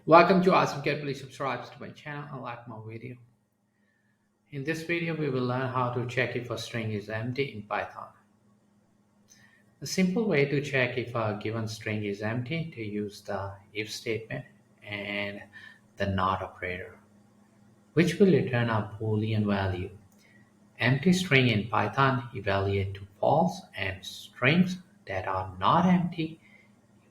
Welcome to Awesome Cat. Please subscribe to my channel and like my video. In this video, we will learn how to check if a string is empty in Python. The simple way to check if a given string is empty to use the if statement and the not operator, which will return a Boolean value. Empty string in Python evaluate to false, and strings that are not empty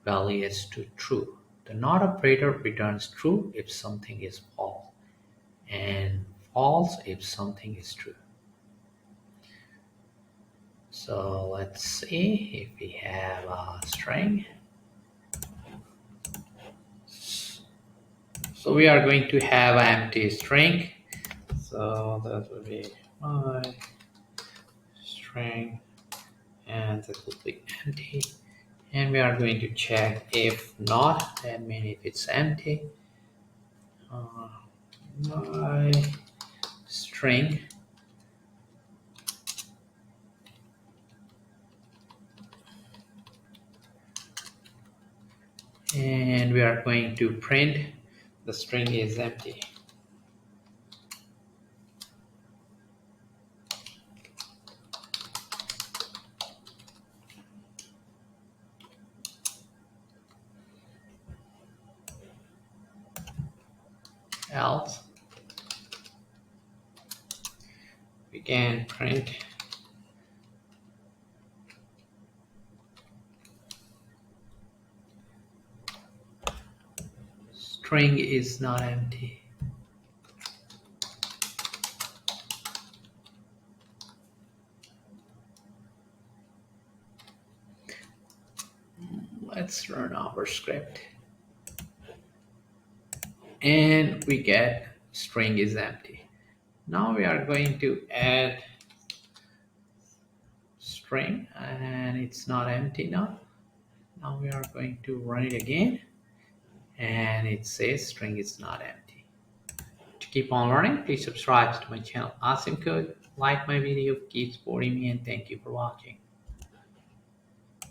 evaluates to true. The not operator returns true if something is false and false if something is true. So let's see if we have a string. So we are going to have an empty string. So that will be my string and that will be empty. And we are going to check if not, that means if it's empty. My string and we are going to print the string is empty. Else we can print string is not empty. Let's run our script and we get string is empty. Now we are going to add string and it's not empty now. Now we are going to run it again and it says string is not empty. To keep on learning, please subscribe to my channel Awesome Code, like my video, keep supporting me, and thank you for watching.